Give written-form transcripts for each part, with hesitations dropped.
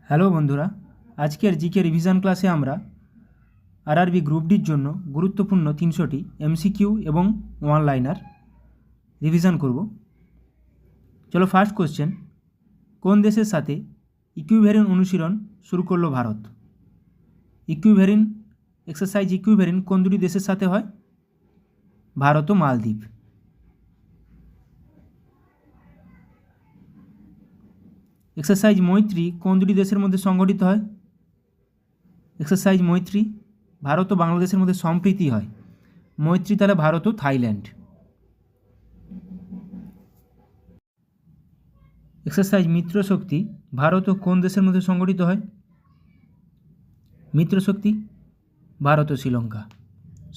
Hello বন্ধুরা, আজকের GK revision ক্লাসে আমরা আরআরবি গ্রুপ ডির জন্য গুরুত্বপূর্ণ 300টি এমসিকিউ এবং ওয়ান লাইনার রিভিশন করব। চলো ফার্স্ট কোশ্চেন, কোন দেশের সাথে ইকুইভ্যারিন অনুশীলন শুরু করলো ভারত? ইকুইভ্যারিন এক্সারসাইজ ইকুইভ্যারিন কোন দুটি দেশের সাথে হয়? ভারত ও মালদ্বীপ। এক্সারসাইজ মৈত্রী কোন দুটি দেশের মধ্যে সংগঠিত হয়? এক্সারসাইজ মৈত্রী ভারত ও বাংলাদেশের মধ্যে সম্প্রীতি হয়। মৈত্রী তাহলে ভারত ও থাইল্যান্ড। এক্সারসাইজ মিত্রশক্তি ভারত ও কোন দেশের মধ্যে সংগঠিত হয়? মিত্রশক্তি ভারত ও শ্রীলঙ্কা।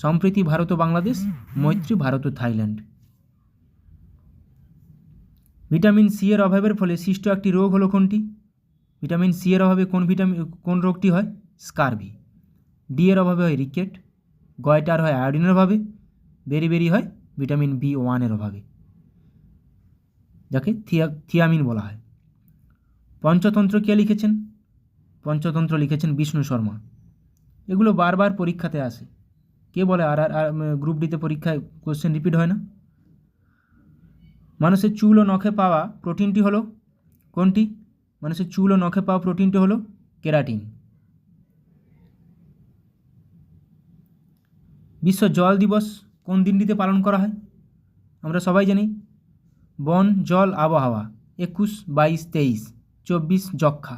সম্প্রীতি ভারত ও বাংলাদেশ, মৈত্রী ভারত ও থাইল্যান্ড। ভিটামিন সি এর অভাবের ফলে সৃষ্ট একটি রোগ হলো কোনটি? ভিটামিন সি এর অভাবে কোন রোগটি হয়? স্কারভি। ডি এর অভাবে হয় রিকেট। গয়টার হয় আয়োডিনের অভাবে। বেরি হয় ভিটামিন B1 অভাবে, যাকে থিয়ামিন বলা হয়। পঞ্চতন্ত্র কে লিখেছেন? পঞ্চতন্ত্র লিখেছেন বিষ্ণু শর্মা। এগুলো বারবার পরীক্ষাতে আসে। কে বলে আর গ্রুপ ডিতে পরীক্ষায় কোশ্চেন রিপিট হয় না? মানুষের চুল ও নখে পাওয়া প্রোটিনটি হলো কোনটি? মানুষের চুল ও নখে পাওয়া প্রোটিনটি হলো কেরাটিন। বিশ্ব জল দিবস কোন দিনটিতে পালন করা হয়? আমরা সবাই জানি বন জল আবহাওয়া 21, 22, 23, 24 যক্ষা,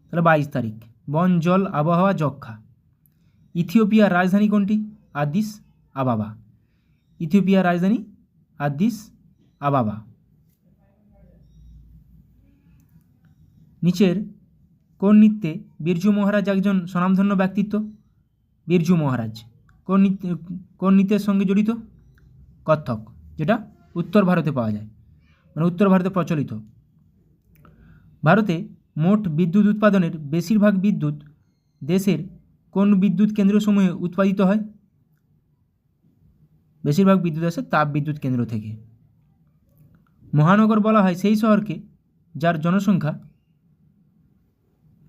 তাহলে 22 তারিখ বন জল আবহাওয়া যক্ষা। ইথিওপিয়ার রাজধানী কোনটি? আদিস আবাবা। ইথিওপিয়ার রাজধানী আদিস আবাবা। নিচের কোন নৃত্যে বিরজু মহারাজ একজন স্বনামধন্য ব্যক্তিত্ব? বিরজু মহারাজ কোন নৃত্যের সঙ্গে জড়িত? কত্থক, যেটা উত্তর ভারতে পাওয়া যায়, মানে উত্তর ভারতে প্রচলিত। ভারতে মোট বিদ্যুৎ উৎপাদনের বেশিরভাগ বিদ্যুৎ দেশের কোন বিদ্যুৎ কেন্দ্রসমূহে উৎপাদিত হয়? বেশিরভাগ বিদ্যুৎ আসে তাপ বিদ্যুৎ কেন্দ্র থেকে। মহানগর বলা হয় সেই শহরকে যার জনসংখ্যা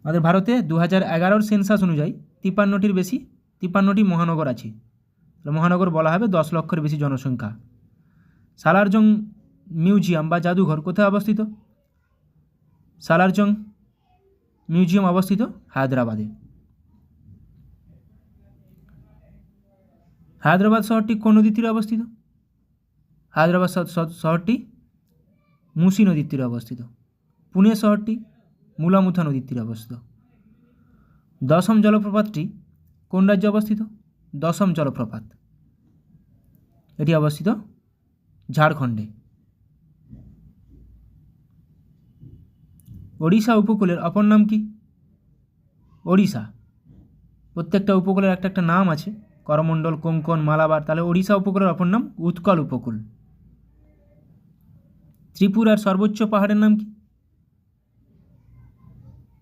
আমাদের ভারতে 2011 সেন্সাস অনুযায়ী 53টি মহানগর আছে। মহানগর বলা হবে 10 লক্ষের বেশি জনসংখ্যা। সালারজং মিউজিয়াম বা জাদুঘর কোথায় অবস্থিত? সালারজং মিউজিয়াম অবস্থিত হায়দ্রাবাদে। হায়দ্রাবাদ শহরটি কোন নদীর তীরে অবস্থিত? হায়দ্রাবাদ শহরটি মুসি নদীর তীরে অবস্থিত। পুনে শহরটি মুলামুথা নদীর তীরে অবস্থিত। দশম জলপ্রপাতটি কোন রাজ্যে অবস্থিত? দশম জলপ্রপাত এটি অবস্থিত ঝাড়খণ্ডে। ওড়িশা উপকূলের অপর নাম কি? ওড়িশা প্রত্যেকটা উপকূলের একটা নাম আছে, করমণ্ডল, কোঙ্কণ, মালাবার। তাহলে ওড়িশা উপকূলের অপর নাম উৎকল উপকূল। ত্রিপুরার সর্বোচ্চ পাহাড়ের নাম কি?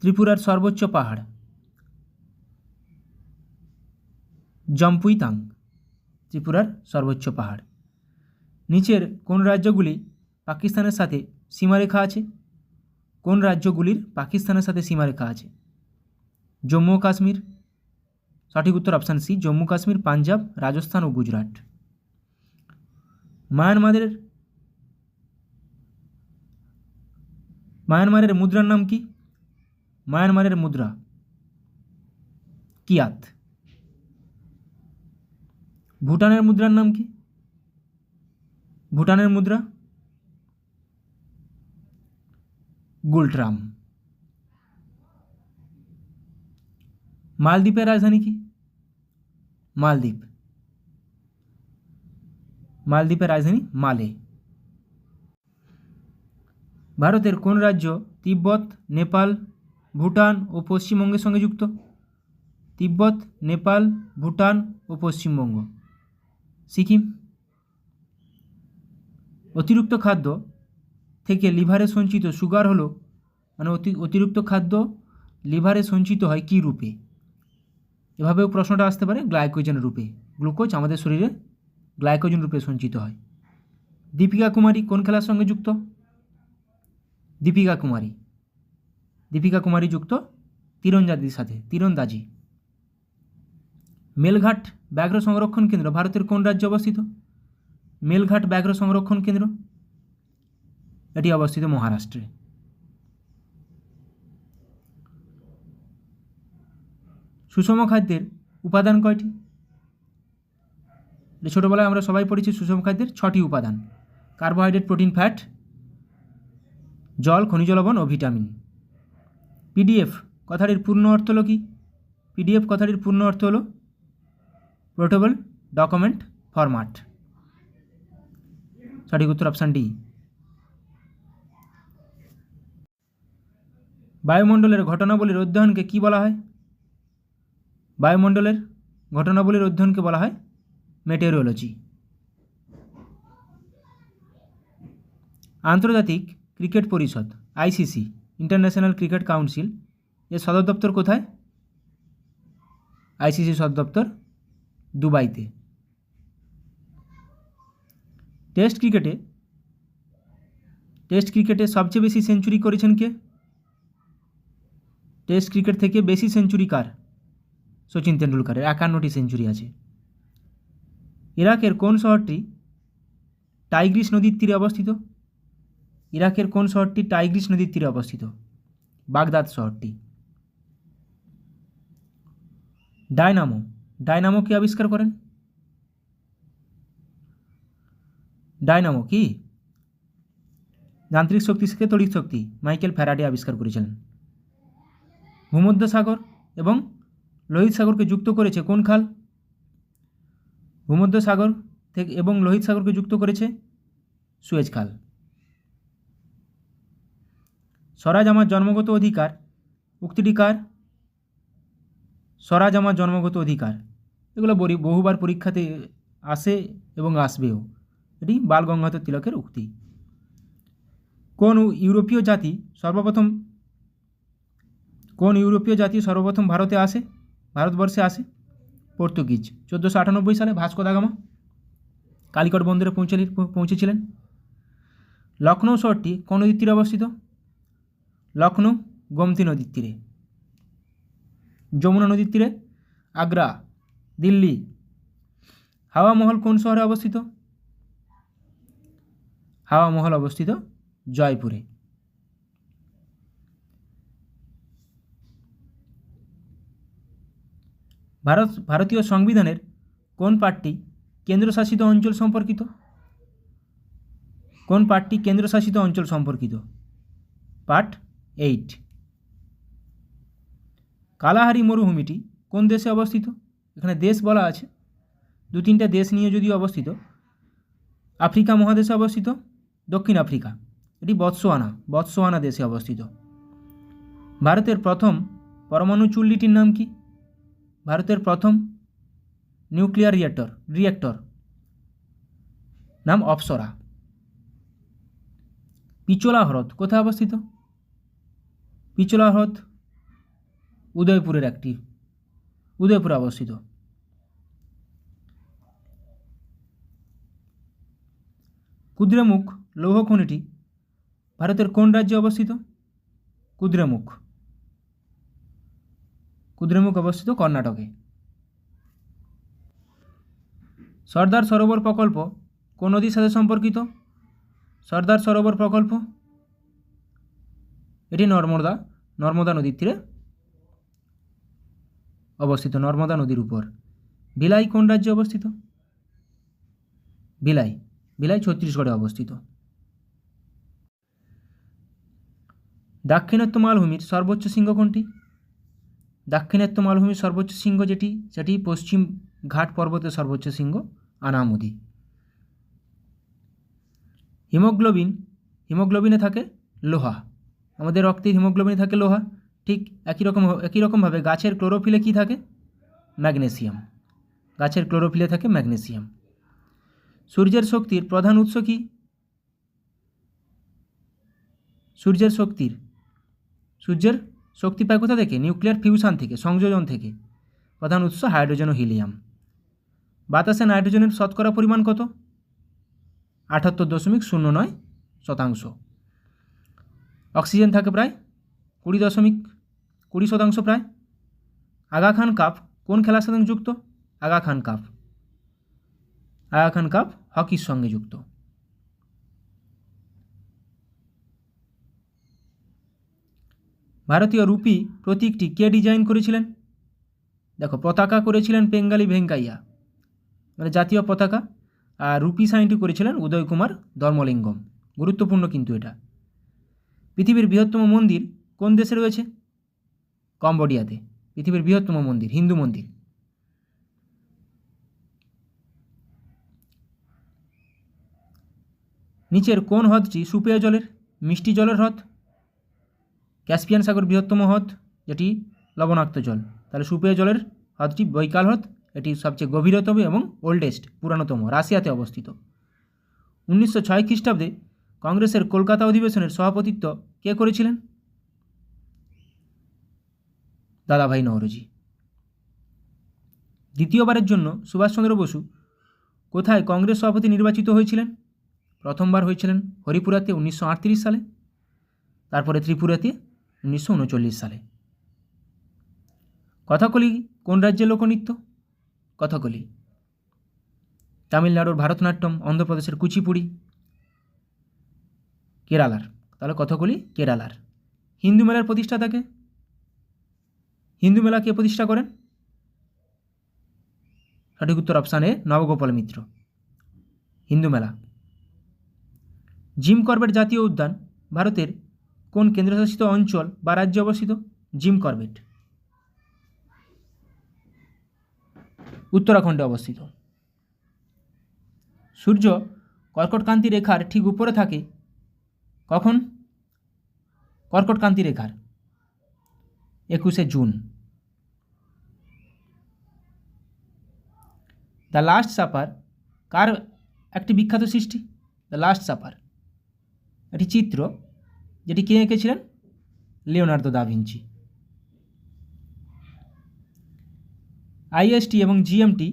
ত্রিপুরার সর্বোচ্চ পাহাড় জম্পুইতাং, ত্রিপুরার সর্বোচ্চ পাহাড়। নিচের কোন রাজ্যগুলি পাকিস্তানের সাথে সীমারেখা আছে? কোন রাজ্যগুলির পাকিস্তানের সাথে সীমারেখা আছে? জম্মু ও কাশ্মীর। সঠিক উত্তর অপশান সি, জম্মু কাশ্মীর, পাঞ্জাব, রাজস্থান ও গুজরাট। মায়ানমারের মুদ্রার নাম কি? মায়ানমারের মুদ্রা কিয়াত। ভুটানের মুদ্রার নাম কি? ভুটানের মুদ্রা গুলট্রাম। মালদ্বীপের রাজধানী কি? মালদ্বীপ। মালদ্বীপের রাজধানী মালে। ভারতের কোন রাজ্য তিব্বত, নেপাল, ভুটান ও পশ্চিমবঙ্গের সঙ্গে যুক্ত? তিব্বত, নেপাল, ভুটান ও পশ্চিমবঙ্গ। সিকিম। অতিরিক্ত খাদ্য থেকে লিভারে সঞ্চিত সুগার হলো, মানে অতিরিক্ত খাদ্য লিভারে সঞ্চিত হয় কী রূপে? এভাবেও প্রশ্নটা আসতে পারে গ্লাইকোজেন রূপে। গ্লুকোজ আমাদের শরীরে গ্লাইকোজেন রূপে সঞ্চিত হয়। দীপিকা কুমারী কোন খেলার সঙ্গে যুক্ত? দীপিকা কুমারী দীপিকা কুমারী যুক্ত তীরন্দাজির সাথে, তীরন্দাজি। মেলঘাট ব্যাঘ্র সংরক্ষণ কেন্দ্র ভারতের কোন রাজ্যে অবস্থিত? মেলঘাট ব্যাঘ্র সংরক্ষণ কেন্দ্র এটি অবস্থিত মহারাষ্ট্রে। সুষম খাদ্যের উপাদান কয়টি? ছোটোবেলায় আমরা সবাই পড়েছি সুষম খাদ্যের 6টি উপাদান: কার্বোহাইড্রেট, প্রোটিন, ফ্যাট, জল, খনিজ লবণ ও ভিটামিন। পিডিএফ কথাটির পূর্ণ অর্থ হলো কি? পিডিএফ কথাটির পূর্ণ অর্থ হলো পোর্টেবল ডকুমেন্ট ফরম্যাট। সঠিক উত্তর অপশান ডি। বায়ুমণ্ডলের ঘটনাবলীর অধ্যয়নকে কি বলা হয়? বায়ুমণ্ডলের ঘটনাবলীর অধ্যয়নকে বলা হয় মেটেরিওলজি। আন্তর্জাতিক ক্রিকেট পরিষদ আইসিসি, ইন্টারন্যাশনাল ক্রিকেট কাউন্সিল, এর সদর দপ্তর কোথায়? আইসিসি সদর দপ্তর দুবাইতে। টেস্ট ক্রিকেটে সবচেয়ে বেশি সেঞ্চুরি করেছেন কে? টেস্ট ক্রিকেট থেকে বেশি সেঞ্চুরি কার? সচিন তেন্ডুলকারের 51টি সেঞ্চুরি আছে। ইরাকের কোন শহরটি টাইগ্রিস নদীর তীরে অবস্থিত? ইরাকের কোন শহরটি টাইগ্রিস নদীর তীরে অবস্থিত? বাগদাদ শহরটি। ডায়নামো কে আবিষ্কার করেন? ডায়নামো কি? যান্ত্রিক শক্তি থেকে তড়িৎ শক্তি মাইকেল ফ্যারাডে আবিষ্কার করেছিলেন। ভূমধ্যসাগর এবং লোহিত সাগরকে যুক্ত করেছে কোন খাল? ভূমধ্যসাগর থেকে এবং লোহিত সাগরকে যুক্ত করেছে সুয়েজ খাল। স্বরাজ আমার জন্মগত অধিকার উক্তিটি কার? স্বরাজ আমার জন্মগত অধিকার, এগুলো বহুবার পরীক্ষাতে আসে এবং আসবেও। এটি বাল গঙ্গাধর তিলকের উক্তি। কোন ইউরোপীয় জাতি সর্বপ্রথম ভারতবর্ষে আসে? পর্তুগিজ। 1498 সালে ভাস্কো দা গামা কালিকট বন্দরে পৌঁছেছিলেন। লখনৌ শহরটি কোন নদীর তীরে অবস্থিত? লখনৌ গোমতী নদীর তীরে। যমুনা নদীর তীরে আগ্রা, দিল্লি। হাওয়া মহল কোন শহরে অবস্থিত? হাওয়া মহল অবস্থিত জয়পুরে। ভারতীয় সংবিধানের কোন পার্টটি কেন্দ্রশাসিত অঞ্চল সম্পর্কিত? কোন পার্টটি কেন্দ্রশাসিত অঞ্চল সম্পর্কিত? পার্ট 8। কালাহারি মরুভূমিটি কোন দেশে অবস্থিত? এখানে দেশ বলা আছে, 2-3টা দেশ নিয়ে যদিও অবস্থিত। আফ্রিকা মহাদেশে অবস্থিত, দক্ষিণ আফ্রিকা। এটি বতসোয়ানা দেশে অবস্থিত। ভারতের প্রথম পরমাণু চুল্লিটির নাম কি? ভারতের প্রথম নিউক্লিয়ার রিঅ্যাক্টর নাম অপ্সরা। পিচোলা হ্রদ কোথায় অবস্থিত? পিচোলা হ্রদ উদয়পুরে অবস্থিত। কুদ্রেমুখ লৌহ খনিটি ভারতের কোন রাজ্যে অবস্থিত? কুদ্রেমুখ অবস্থিত কর্ণাটকে। সর্দার সরোবর প্রকল্প কোন নদীর সাথে সম্পর্কিত? সর্দার সরোবর প্রকল্প এটি নর্মদা নদীর তীরে অবস্থিত, নর্মদা নদীর উপর। ভিলাই কোন রাজ্যে অবস্থিত? ভিলাই ছত্তিশগড়ে অবস্থিত। দাক্ষিণাত্য মালভূমির সর্বোচ্চ শৃঙ্গ কোনটি? দাক্ষিণাত্য মালভূমির সর্বোচ্চ শৃঙ্গ সেটি পশ্চিম ঘাট পর্বতের সর্বোচ্চ শৃঙ্গ আনামুদি। হিমোগ্লোবিনে থাকে লোহা। আমাদের রক্তের হিমোগ্লোবিনে থাকে লোহা। ঠিক একই রকমভাবে গাছের ক্লোরোফিলে কি থাকে? ম্যাগনেসিয়াম। গাছের ক্লোরোফিলে থাকে ম্যাগনেসিয়াম। সূর্যের শক্তির প্রধান উৎস কি? সূর্যের শক্তি পায় কোথা থেকে? নিউক্লিয়ার ফিউশন থেকে, সংযোজন থেকে। প্রধান উৎস হাইড্রোজেন ও হিলিয়াম। বাতাসে নাইট্রোজেনের শতকরা পরিমাণ কত? 78.09%। অক্সিজেন থাকে প্রায় 20.20% প্রায়। আগা খান কাপ কোন খেলার সাথে যুক্ত? আগা খান কাপ হকির সঙ্গে যুক্ত। ভারতীয় রুপি প্রতীকটি কে ডিজাইন করেছিলেন? দেখো, পতাকা করেছিলেন পেঙ্গালি ভেঙ্কাইয়া, মানে জাতীয় পতাকা, আর রুপি সাইনটি করেছিলেন উদয় কুমার ধর্মলিঙ্গম। গুরুত্বপূর্ণ কিন্তু এটা। পৃথিবীর বৃহত্তম মন্দির কোন দেশে রয়েছে? কম্বোডিয়াতে পৃথিবীর বৃহত্তম মন্দির, হিন্দু মন্দির। নিচের কোন হ্রদটি সুপেয় জলের? মিষ্টি জলের হ্রদ। ক্যাসপিয়ান সাগর বৃহত্তম হ্রদ, যেটি লবণাক্ত জল। তাহলে সুপেয় জলের হ্রদটি বৈকাল হ্রদ, এটি সবচেয়ে গভীরতম এবং ওল্ডেস্ট, পুরাতনতম, রাশিয়াতে অবস্থিত। 1906 খ্রিস্টাব্দে কংগ্রেসের কলকাতা অধিবেশনের সভাপতিত্ব কে করেছিলেন? দাদাভাই নওরোজি। দ্বিতীয়বারের জন্য সুভাষচন্দ্র বসু কোথায় কংগ্রেস সভাপতি নির্বাচিত হয়েছিলেন? প্রথমবার হয়েছিলেন হরিপুরাতে 1938 সালে, তারপরে ত্রিপুরাতে 1939 সালে। কথাকলি কোন রাজ্যের লোকনৃত্য? কথাকলি। তামিলনাড়ুর ভারতনাট্যম, অন্ধ্রপ্রদেশের কুচিপুড়ি, কেরালার। তাহলে কথাকলি কেরালার। হিন্দু মেলার প্রতিষ্ঠাতাকে? হিন্দু মেলা কে প্রতিষ্ঠা করেন? সঠিক উত্তর অপশান এ, নবগোপাল মিত্র। হিন্দু মেলা। জিম করবেট জাতীয় উদ্যান ভারতের কোন কেন্দ্রশাসিত অঞ্চল বা রাজ্যে অবস্থিত? জিম করবেট উত্তরাখণ্ডে অবস্থিত। সূর্য কর্কটক্রান্তি রেখার ঠিক উপরে থাকে কখন? কর্কটক্রান্তি রেখার 21শে জুন। দ্য লাস্ট সাপার কার একটি বিখ্যাত সৃষ্টি? দ্য লাস্ট সাপার একটি চিত্র, যেটি কে এঁকেছিলেন? Leonardo da Vinci. আইএসটি এবং জিএমটি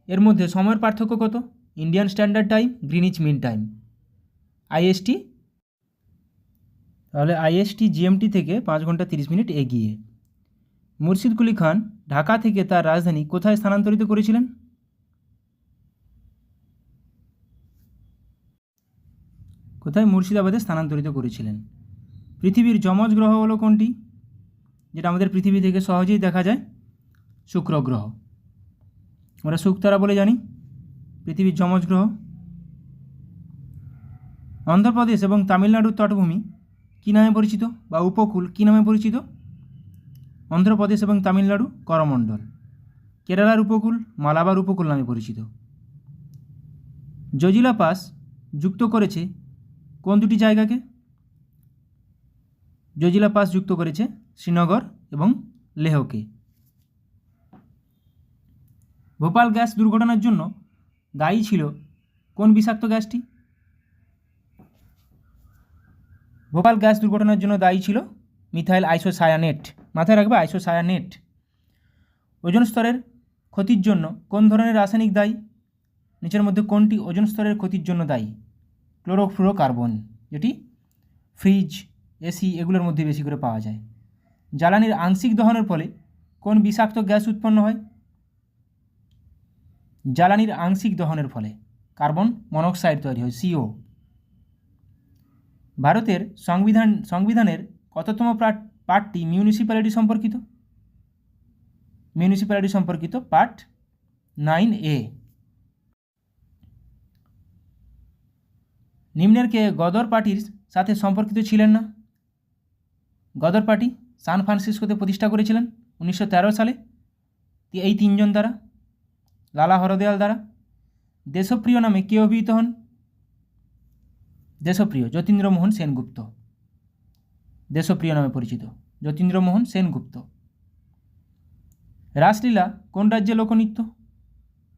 এর মধ্যে সময়ের পার্থক্য কত? Indian standard time, Greenwich mean time. IST, তাহলে আইএসটি জিএমটি থেকে 5 ঘন্টা 30 মিনিট এগিয়ে। মুর্শিদ কুলি খান ঢাকা থেকে তার রাজধানী কোথায় স্থানান্তরিত করেছিলেন? কোথায়? মুর্শিদাবাদে স্থানান্তরিত করেছিলেন। পৃথিবীর যমজ গ্রহ হলো কোনটি? যেটা আমাদের পৃথিবী থেকে সহজেই দেখা যায়, শুক্র গ্রহ। আমরা শুকতারা বলে জানি, পৃথিবীর যমজ গ্রহ। অন্ধ্রপ্রদেশ এবং তামিলনাড়ুর তটভূমি কী নামে পরিচিত, বা উপকূল কী নামে পরিচিত? অন্ধ্রপ্রদেশ এবং তামিলনাড়ু করমণ্ডল। কেরালার উপকূল মালাবার উপকূল নামে পরিচিত। জজিলা পাস যুক্ত করেছে কোন দুটি জায়গাকে? জজিলা পাস যুক্ত করেছে শ্রীনগর এবং লেহকে। ভোপাল গ্যাস দুর্ঘটনার জন্য দায়ী ছিল কোন বিষাক্ত গ্যাসটি? ভোপাল গ্যাস দুর্ঘটনার জন্য দায়ী ছিল মিথাইল আইসোসায়ানেট। মাথায় রাখবে, আইসোসায়ানেট। ওজোন স্তরের ক্ষতির জন্য কোন ধরনের রাসায়নিক দায়ী? নিচের মধ্যে কোনটি ওজোন স্তরের ক্ষতির জন্য দায়ী? ক্লোরোফ্লুরোকার্বন, যেটি ফ্রিজ, এসি এগুলোর মধ্যে বেশি করে পাওয়া যায়। জ্বালানির আংশিক দহনের ফলে কোন বিষাক্ত গ্যাস উৎপন্ন হয়? জ্বালানির আংশিক দহনের ফলে কার্বন মনোক্সাইড তৈরি হয়, সিও। ভারতের সংবিধানের কততম পার্টটি মিউনিসিপ্যালিটি সম্পর্কিত? মিউনিসিপ্যালিটি সম্পর্কিত পার্ট 9A। নিম্নের কে গদর পার্টির সাথে সম্পর্কিত ছিলেন না? গদর পার্টি সান ফ্রান্সিসকোতে প্রতিষ্ঠা করেছিলেন 1913 সালে এই 3 জন দ্বারা। লালা হরদয়াল দ্বারা। দেশপ্রিয় নামে কে অভিহিত হন? দেশপ্রিয় যতীন্দ্রমোহন সেনগুপ্ত, দেশপ্রিয় নামে পরিচিত যতীন্দ্রমোহন সেনগুপ্ত। রাসলীলা কোন রাজ্যের লোকনৃত্য?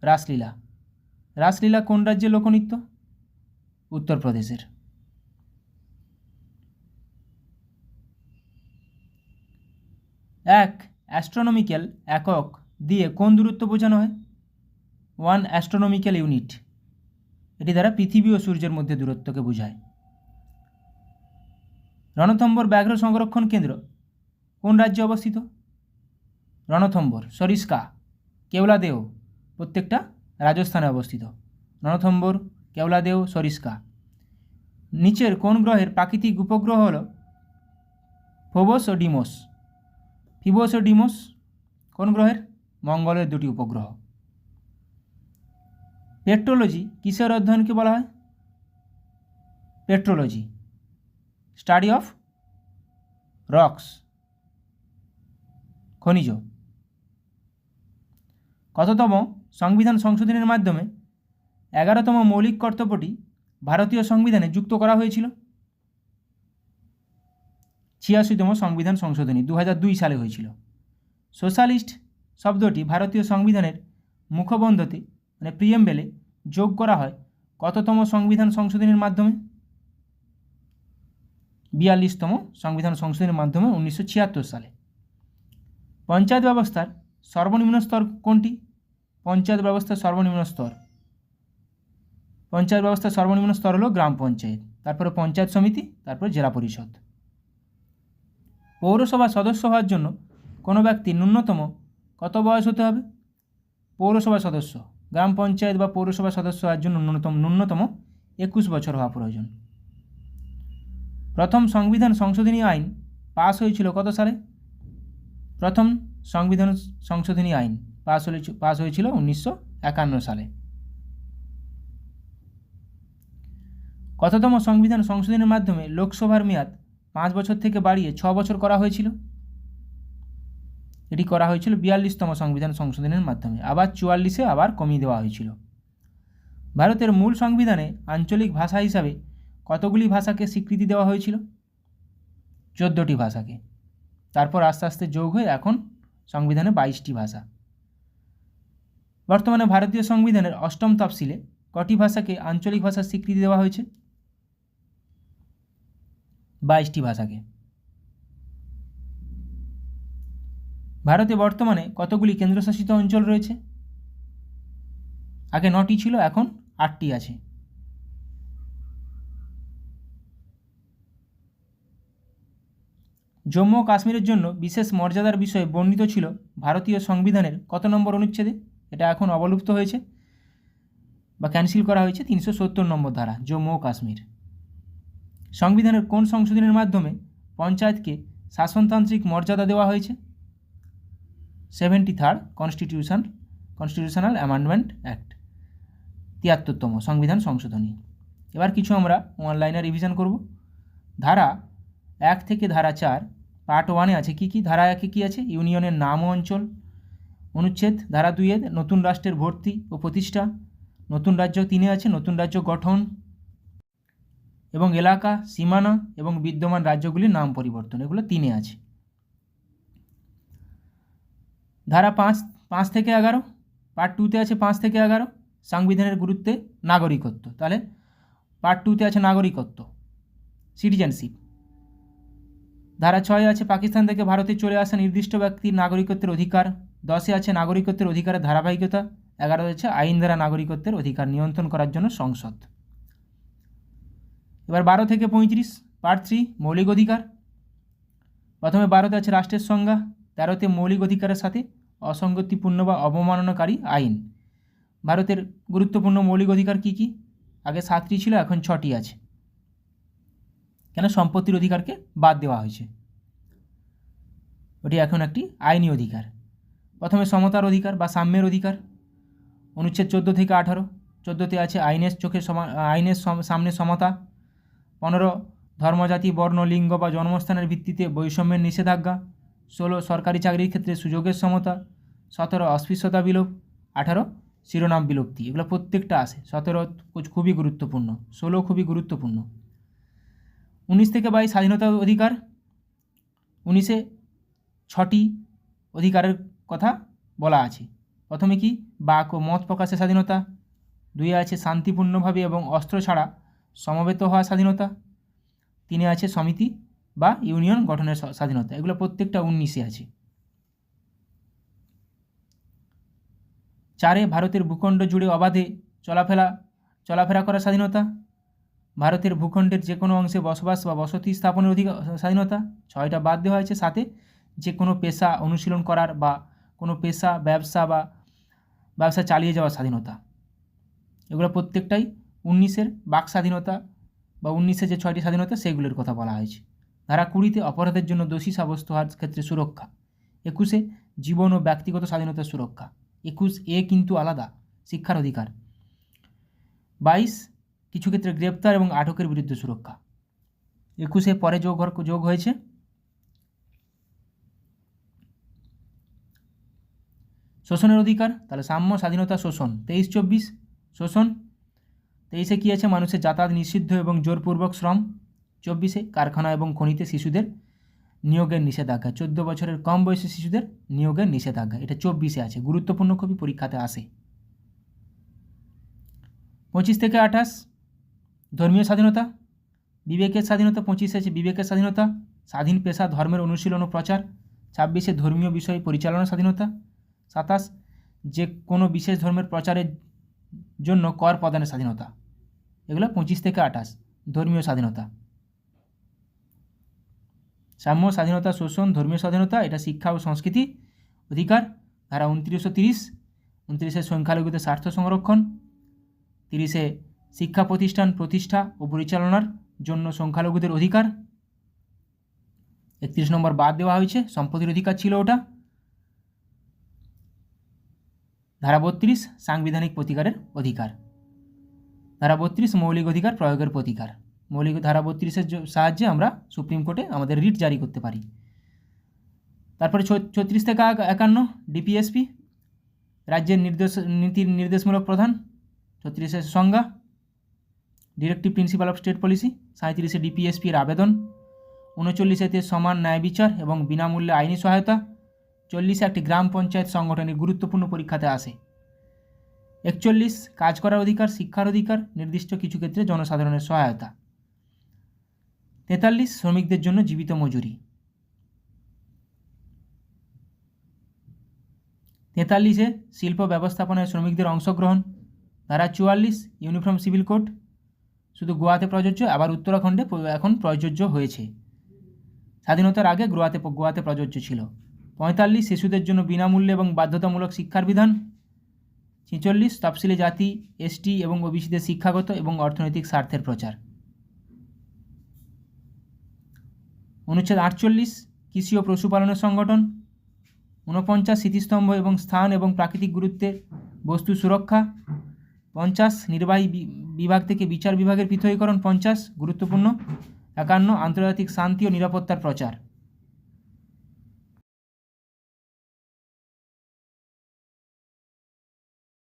রাসলীলা, রাসলীলা কোন রাজ্যের লোকনৃত্য? উত্তরপ্রদেশের। এক অ্যাস্ট্রোনমিক্যাল একক দিয়ে কোন দূরত্ব বোঝানো হয়? 1 অ্যাস্ট্রোনমিক্যাল ইউনিট। এটি দ্বারা পৃথিবী ও সূর্যের মধ্যে দূরত্বকে বোঝায়। রণথম্বর ব্যাঘ্র সংরক্ষণ কেন্দ্র কোন রাজ্যে অবস্থিত? রণথম্বর, সরিস্কা, কেওলাদেও প্রত্যেকটা রাজস্থানে অবস্থিত। রণথম্বর, কেওলাদেও, সরিস্কা। নিচের কোন গ্রহের প্রাকৃতিক উপগ্রহ হল ফোবস ও ডিমোস? ফিবোস ও ডিমোস কোন গ্রহের? মঙ্গলের দুটি উপগ্রহ। পেট্রোলজি কিসের অধ্যয়নকে বলা হয়? পেট্রোলজি, স্টাডি অফ রক্স, খনিজ। কততম সংবিধান সংশোধনের মাধ্যমে 11তম মৌলিক কর্তব্যটি ভারতীয় সংবিধানে যুক্ত করা হয়েছিল? 86তম সংবিধান সংশোধনী 2002 সালে হয়েছিল। সোশ্যালিস্ট শব্দটি ভারতীয় সংবিধানের মুখবন্ধতে মানে প্রিয়েম্বেলে যোগ করা হয় কততম সংবিধান সংশোধনীর মাধ্যমে? 42তম সংবিধান সংশোধনীর মাধ্যমে 1976 সালে। পঞ্চায়েত ব্যবস্থার সর্বনিম্ন স্তর কোনটি? পঞ্চায়েত ব্যবস্থার সর্বনিম্ন স্তর, পঞ্চায়েত ব্যবস্থার সর্বনিম্ন স্তর হলো গ্রাম পঞ্চায়েত, তারপরে পঞ্চায়েত সমিতি, তারপরে জেলা পরিষদ। পৌরসভা সদস্য হওয়ার জন্য কোনো ব্যক্তির ন্যূনতম কত বয়স হতে হবে? পৌরসভা সদস্য, গ্রাম পঞ্চায়েত বা পৌরসভা সদস্য হওয়ার জন্য ন্যূনতম 21 বছর হওয়া প্রয়োজন। প্রথম সংবিধান সংশোধনী আইন পাস হয়েছিল কত সালে? প্রথম সংবিধান সংশোধনী আইন পাস হয়েছিল 1951 সালে। কততম সংবিধান সংশোধনের মাধ্যমে লোকসভার মেয়াদ 5 বছর থেকে বাড়িয়ে 6 বছর করা হয়েছিল? এটি করা হয়েছিল 42তম সংবিধান সংশোধনের মাধ্যমে, আবার 44-এ আবার কমিয়ে দেওয়া হয়েছিল। ভারতের মূল সংবিধানে আঞ্চলিক ভাষা হিসাবে কতগুলি ভাষাকে স্বীকৃতি দেওয়া হয়েছিল? 14টি ভাষাকে। তারপর আস্তে আস্তে যোগ হয়ে এখন সংবিধানে 22টি ভাষা। বর্তমানে ভারতীয় সংবিধানের 8ম তফসিলে কটি ভাষাকে আঞ্চলিক ভাষার স্বীকৃতি দেওয়া হয়েছে? 22টি ভাষাকে। ভারতে বর্তমানে কতগুলি কেন্দ্রশাসিত অঞ্চল রয়েছে? আগে 9টি ছিল, এখন 8টি আছে। জম্মু ও কাশ্মীরের জন্য বিশেষ মর্যাদার বিষয়ে বর্ণিত ছিল ভারতীয় সংবিধানের কত নম্বর অনুচ্ছেদে? এটা এখন অবলুপ্ত হয়েছে বা ক্যান্সেল করা হয়েছে 370 নম্বর ধারা, জম্মু ও কাশ্মীর। সংবিধানের কোন সংশোধনের মাধ্যমে পঞ্চায়েতকে শাসনতান্ত্রিক মর্যাদা দেওয়া হয়েছে? 73rd কনস্টিটিউশনাল অ্যামেন্ডমেন্ট অ্যাক্ট, 73তম সংবিধান সংশোধনী। এবার কিছু আমরা অনলাইনে রিভিশন করব। ধারা 1 থেকে ধারা 4 পার্ট 1-এ আছে কি কি? ধারা 1-এ কী আছে? ইউনিয়নের নাম ও অঞ্চল। অনুচ্ছেদ ধারা 2-এ নতুন রাষ্ট্রের ভর্তি ও প্রতিষ্ঠা। নতুন রাজ্য 3-এ আছে নতুন রাজ্য গঠন এবং এলাকা, সীমানা এবং বিদ্যমান রাজ্যগুলির নাম পরিবর্তন, এগুলো 3-এ আছে। ধারা 5 থেকে 11 পার্ট 2-তে আছে 5 থেকে 11 সংবিধানের গুরুত্বে নাগরিকত্ব। তাহলে পার্ট 2-তে আছে নাগরিকত্ব, সিটিজেনশিপ। ধারা 6-এ আছে পাকিস্তান থেকে ভারতে চলে আসা নির্দিষ্ট ব্যক্তির নাগরিকত্বের অধিকার। 10-এ আছে নাগরিকত্বের অধিকারের ধারাবাহিকতা। 11-এ আছে আইন দ্বারা নাগরিকত্বের অধিকার নিয়ন্ত্রণ করার জন্য সংসদ। এবার 12 থেকে 35 পার্ট 3 মৌলিক অধিকার। প্রথমে 12-তে আছে রাষ্ট্রের সংজ্ঞা। 13-তে মৌলিক অধিকারের সাথে অসঙ্গতিপূর্ণ বা অবমাননাকারী আইন। ভারতের গুরুত্বপূর্ণ মৌলিক অধিকার কি কি? আগে 7টি ছিল, এখন 6টি আছে। কেন? সম্পত্তির অধিকারকে বাদ দেওয়া হয়েছে, ওটি এখন একটি আইনি অধিকার। প্রথমে সমতার অধিকার বা সাম্যের অধিকার, অনুচ্ছেদ 14 থেকে 18। 14-তে আছে আইনের সামনে সমতা। 15 ধর্মজাতি বর্ণ লিঙ্গ বা জন্মস্থানের ভিত্তিতে বৈষম্যের নিষেধাজ্ঞা। 16 সরকারি চাকরির ক্ষেত্রে সুযোগের সমতা। 17 অস্পৃশ্যতা বিলোপ। 18 শিরোনাম বিলুপ্তি। এগুলো প্রত্যেকটা আসে। 17 খুবই গুরুত্বপূর্ণ, 16 খুবই গুরুত্বপূর্ণ। 19 থেকে 22 স্বাধীনতার অধিকার। 19-এ 6টি অধিকারের কথা বলা আছে। প্রথমে কি? বাক ও মত প্রকাশের স্বাধীনতা। 2-এ আছে শান্তিপূর্ণভাবে এবং অস্ত্র ছাড়া সমবেত হওয়ার স্বাধীনতা। 3-এ আছে সমিতি বা ইউনিয়ন গঠনের স্বাধীনতা। এগুলো প্রত্যেকটা 19-এ আছে। 4-এ ভারতের ভূখণ্ড জুড়ে অবাধে চলাফেরা করার স্বাধীনতা। ভারতের ভূখণ্ডের যে কোনো অংশে বসবাস বা বসতি স্থাপনের অধিকার স্বাধীনতা। 6টা বাদ দেওয়া হয়েছে। 7 যে কোনো পেশা অনুশীলন করার বা কোনো পেশা ব্যবসা চালিয়ে যাওয়ার স্বাধীনতা। এগুলো প্রত্যেকটাই 19-এর বাক স্বাধীনতা বা 19-এ যে 6টি স্বাধীনতা সেগুলোর কথা বলা হয়েছে। ধারা 20-তে অপরাধের জন্য দোষী সাব্যস্ত হওয়ার ক্ষেত্রে সুরক্ষা। 21-এ জীবন ও ব্যক্তিগত স্বাধীনতার সুরক্ষা। 21A কিন্তু আলাদা, শিক্ষার অধিকার। 22 কিছু ক্ষেত্রে গ্রেপ্তার এবং আটকের বিরুদ্ধে সুরক্ষা। 21-এ পরে যোগ হয়েছে। শোষণের অধিকার, তাহলে সাম্য, স্বাধীনতা, শোষণ। 23-24 শোষণ। 23-এ কী আছে? মানুষের যাতায়াত নিষিদ্ধ এবং জোরপূর্বক শ্রম। 24-এ কারখানা এবং খনিতে শিশুদের নিয়োগের নিষেধাজ্ঞা। 14 বছরের কম বয়সী শিশুদের নিয়োগের নিষেধাজ্ঞা। এটা 24-এ আছে, গুরুত্বপূর্ণ খুবই, পরীক্ষাতে আসে। 25 থেকে 28 ধর্মীয় স্বাধীনতা, বিবেকের স্বাধীনতা। 25-এ আছে বিবেকের স্বাধীনতা, স্বাধীন পেশা, ধর্মের অনুশীলন ও প্রচার। 26-এ ধর্মীয় বিষয় পরিচালনার স্বাধীনতা। 27 যে কোনো বিশেষ ধর্মের প্রচারের জন্য কর প্রদানের স্বাধীনতা। এগুলো 25 থেকে 28 ধর্মীয় স্বাধীনতা। সাম্য, স্বাধীনতা, শোষণ, ধর্মীয় স্বাধীনতা, এটা শিক্ষা ও সংস্কৃতি অধিকার। ধারা 2930, 29-এ সংখ্যালঘুদের স্বার্থ সংরক্ষণ। 30-এ শিক্ষা প্রতিষ্ঠা ও পরিচালনার জন্য সংখ্যালঘুদের অধিকার। 31 নম্বর বাদ দেওয়া হয়েছে, সম্পত্তির অধিকার ছিল ওটা। ধারা 32 সাংবিধানিক প্রতিকারের অধিকার। ধারা 32 মৌলিক অধিকার প্রয়োগের প্রতিকার। মৌলিক ধারা 32-এর সাহায্যে আমরা সুপ্রিম কোর্টে আমাদের রিট জারি করতে পারি। তারপরে 36 থেকে 51 ডিপিএসপি, রাজ্যের নীতির নির্দেশমূলক প্রধান। 36-এর সংজ্ঞা, directive principle of state policy. 37-এ ডিপিএসপির আবেদন। 39-এতে সমান ন্যায় বিচার এবং বিনামূল্যে আইনি সহায়তা। 40-এ একটি গ্রাম পঞ্চায়েত সংগঠনের গুরুত্বপূর্ণ পরীক্ষাতে আসে। 41 কাজ করার অধিকার, শিক্ষার অধিকার, নির্দিষ্ট কিছু ক্ষেত্রে জনসাধারণের সহায়তা। 43 শ্রমিকদের জন্য জীবিত মজুরি। 43-এ শিল্প ব্যবস্থাপনায় শ্রমিকদের অংশগ্রহণ। ধারা 44 ইউনিফর্ম সিভিল কোড, শুধু গোয়াতে প্রযোজ্য, আবার উত্তরাখণ্ডে এখন প্রযোজ্য হয়েছে। স্বাধীনতার আগে গোয়াতে প্রযোজ্য ছিল। 45 শিশুদের জন্য বিনামূল্যে এবং বাধ্যতামূলক শিক্ষার বিধান। 46 তফসিলি জাতি, এসটি এবং ওবিসিদের শিক্ষাগত এবং অর্থনৈতিক স্বার্থের প্রচার। অনুচ্ছেদ 48 কৃষি ও পশুপালনের সংগঠন। 49 স্মৃতিস্তম্ভ এবং স্থান এবং প্রাকৃতিক গুরুত্বের বস্তু সুরক্ষা। 50 নির্বাহী বিভাগ থেকে বিচার বিভাগের পৃথকীকরণ। 50 গুরুত্বপূর্ণ। 51 আন্তর্জাতিক শান্তি ও নিরাপত্তার প্রচার।